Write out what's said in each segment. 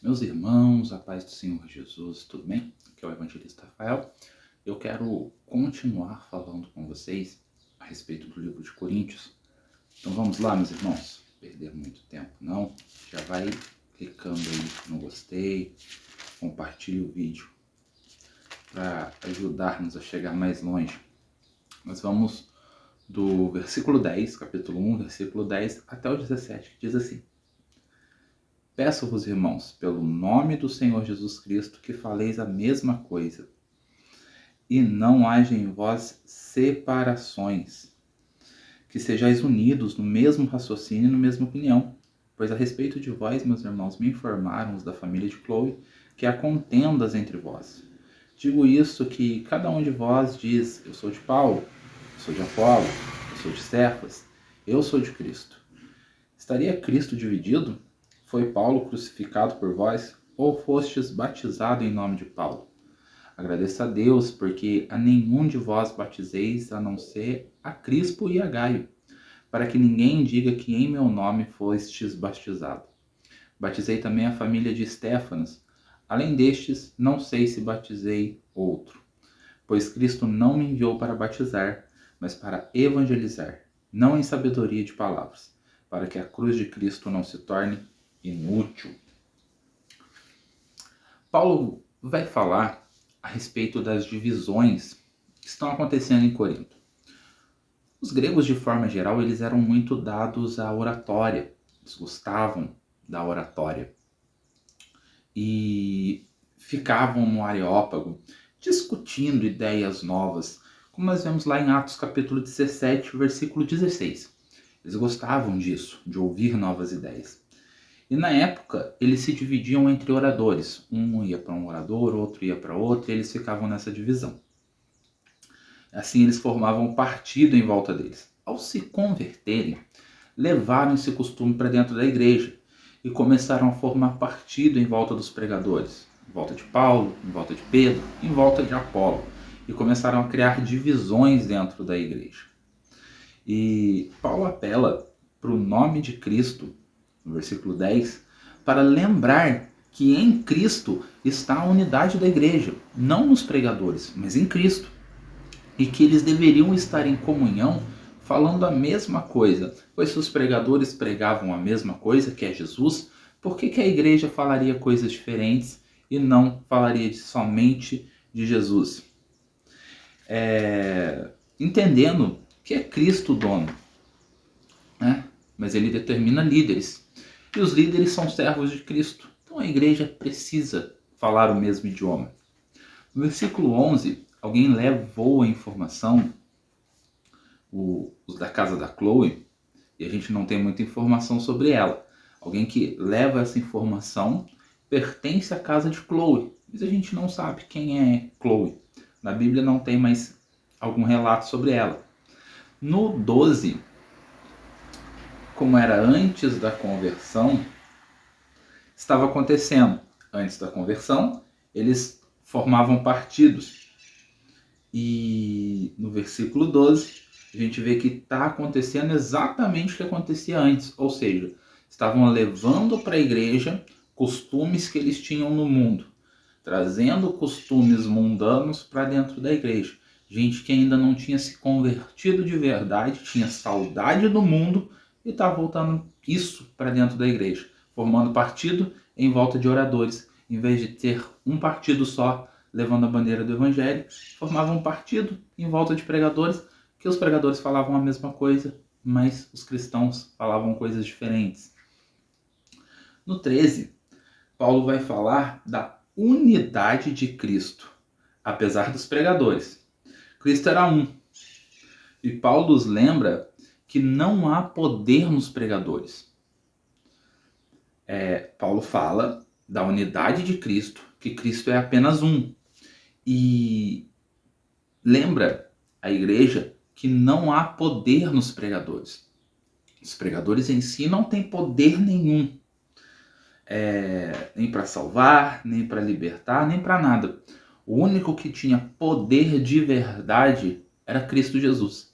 Meus irmãos, a paz do Senhor Jesus, tudo bem? Aqui é o Evangelista Rafael. Eu quero continuar falando com vocês a respeito do livro de Coríntios. Então vamos lá, meus irmãos, perder muito tempo não. Já vai clicando aí no gostei, compartilhe o vídeo para ajudar-nos a chegar mais longe. Nós vamos do versículo 10, capítulo 1, versículo 10 até o 17, que diz assim: Peço-vos, irmãos, pelo nome do Senhor Jesus Cristo, que faleis a mesma coisa, e não haja em vós separações, que sejais unidos no mesmo raciocínio e na mesma opinião. Pois a respeito de vós, meus irmãos, me informaram os da família de Chloe que há contendas entre vós. Digo isso que cada um de vós diz: eu sou de Paulo, eu sou de Apolo, eu sou de Cefas, eu sou de Cristo. Estaria Cristo dividido? Foi Paulo crucificado por vós, ou fostes batizado em nome de Paulo? Agradeço a Deus, porque a nenhum de vós batizeis, a não ser a Crispo e a Gaio, para que ninguém diga que em meu nome fostes batizado. Batizei também a família de Estéfanas. Além destes, não sei se batizei outro. Pois Cristo não me enviou para batizar, mas para evangelizar, não em sabedoria de palavras, para que a cruz de Cristo não se torne inútil. Paulo vai falar a respeito das divisões que estão acontecendo em Corinto. Os gregos, de forma geral, eles eram muito dados à oratória, eles gostavam da oratória e ficavam no Areópago discutindo ideias novas, como nós vemos lá em Atos capítulo 17, versículo 16. Eles gostavam disso, de ouvir novas ideias. E na época, eles se dividiam entre oradores. Um ia para um orador, outro ia para outro, e eles ficavam nessa divisão. Assim, eles formavam um partido em volta deles. Ao se converterem, levaram esse costume para dentro da igreja e começaram a formar partido em volta dos pregadores. Em volta de Paulo, em volta de Pedro, em volta de Apolo. E começaram a criar divisões dentro da igreja. E Paulo apela para o nome de Cristo, no versículo 10, para lembrar que em Cristo está a unidade da igreja, não nos pregadores, mas em Cristo. E que eles deveriam estar em comunhão falando a mesma coisa, pois se os pregadores pregavam a mesma coisa, que é Jesus, por que a igreja falaria coisas diferentes e não falaria somente de Jesus? Entendendo que é Cristo o dono, né? Mas ele determina líderes. E os líderes são servos de Cristo. Então a igreja precisa falar o mesmo idioma. No versículo 11, alguém levou a informação, os da casa da Chloe, e a gente não tem muita informação sobre ela. Alguém que leva essa informação pertence à casa de Chloe, mas a gente não sabe quem é Chloe. Na Bíblia não tem mais algum relato sobre ela. No 12, como era antes da conversão, estava acontecendo. Antes da conversão, eles formavam partidos. E no versículo 12, a gente vê que está acontecendo exatamente o que acontecia antes. Ou seja, estavam levando para a igreja costumes que eles tinham no mundo, trazendo costumes mundanos para dentro da igreja. Gente que ainda não tinha se convertido de verdade, tinha saudade do mundo e está voltando isso para dentro da igreja, formando partido em volta de oradores. Em vez de ter um partido só levando a bandeira do evangelho, formavam um partido em volta de pregadores, que os pregadores falavam a mesma coisa, mas os cristãos falavam coisas diferentes. No 13, Paulo vai falar da unidade de Cristo, apesar dos pregadores. Cristo era um. E Paulo nos lembra que não há poder nos pregadores. Paulo fala da unidade de Cristo, que Cristo é apenas um. E lembra a igreja que não há poder nos pregadores. Os pregadores em si não têm poder nenhum. Nem para salvar, nem para libertar, nem para nada. O único que tinha poder de verdade era Cristo Jesus.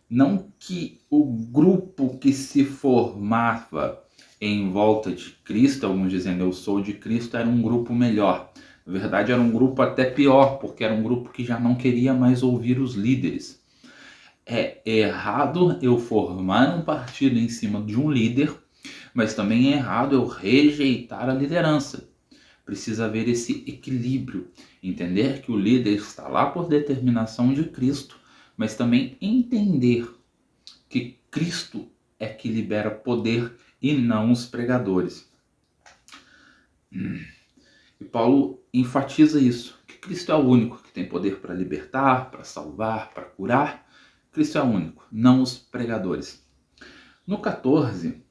Não que o grupo que se formava em volta de Cristo, alguns dizendo eu sou de Cristo, era um grupo melhor. Na verdade, era um grupo até pior, porque era um grupo que já não queria mais ouvir os líderes. É errado eu formar um partido em cima de um líder, mas também é errado eu rejeitar a liderança. Precisa haver esse equilíbrio, entender que o líder está lá por determinação de Cristo, mas também entender que Cristo é que libera poder e não os pregadores. E Paulo enfatiza isso, que Cristo é o único que tem poder para libertar, para salvar, para curar. Cristo é o único, não os pregadores. No 14,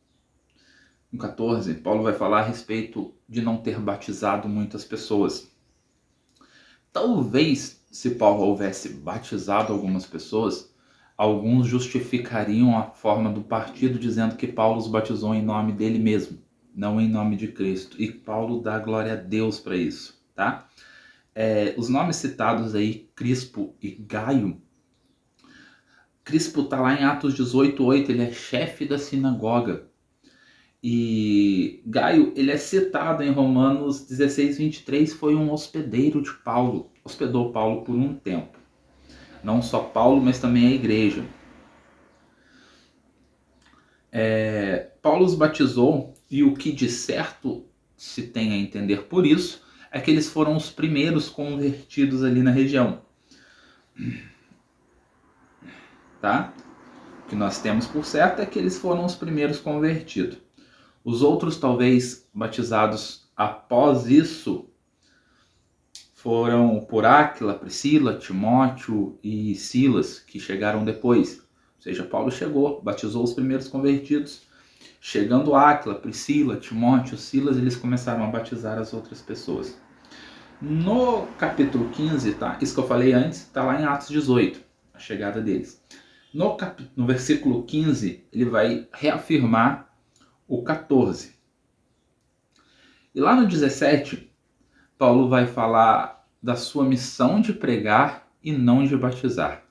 Paulo vai falar a respeito de não ter batizado muitas pessoas. Talvez, se Paulo houvesse batizado algumas pessoas, alguns justificariam a forma do partido dizendo que Paulo os batizou em nome dele mesmo, não em nome de Cristo. E Paulo dá glória a Deus para isso, tá? Os nomes citados aí, Crispo e Gaio. Crispo está lá em Atos 18:8, ele é chefe da sinagoga. E Gaio, ele é citado em Romanos 16:23, foi um hospedeiro de Paulo, hospedou Paulo por um tempo. Não só Paulo, mas também a igreja. Paulo os batizou, e o que de certo se tem a entender por isso é que eles foram os primeiros convertidos ali na região. Tá? O que nós temos por certo é que eles foram os primeiros convertidos. Os outros, talvez batizados após isso, foram por Áquila, Priscila, Timóteo e Silas, que chegaram depois. Ou seja, Paulo chegou, batizou os primeiros convertidos. Chegando Áquila, Priscila, Timóteo, Silas, eles começaram a batizar as outras pessoas. No capítulo 15, tá? Isso que eu falei antes, está lá em Atos 18, a chegada deles. No versículo 15, ele vai reafirmar o 14. E lá no 17, Paulo vai falar da sua missão de pregar e não de batizar.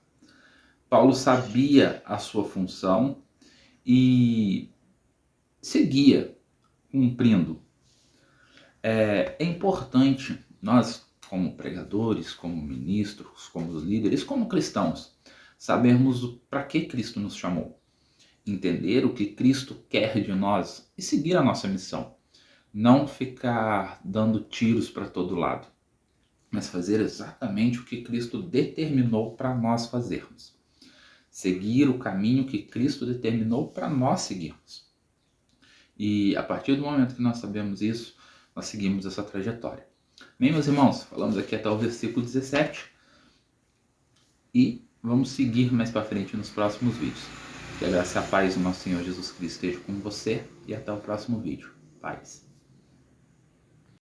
Paulo sabia a sua função e seguia cumprindo. É importante nós, como pregadores, como ministros, como líderes, como cristãos, sabermos para que Cristo nos chamou. Entender o que Cristo quer de nós e seguir a nossa missão. Não ficar dando tiros para todo lado, mas fazer exatamente o que Cristo determinou para nós fazermos. Seguir o caminho que Cristo determinou para nós seguirmos. E a partir do momento que nós sabemos isso, nós seguimos essa trajetória. Bem, meus irmãos, falamos aqui até o versículo 17 e vamos seguir mais para frente nos próximos vídeos. Que a graça e a paz do nosso Senhor Jesus Cristo esteja com você e até o próximo vídeo. Paz.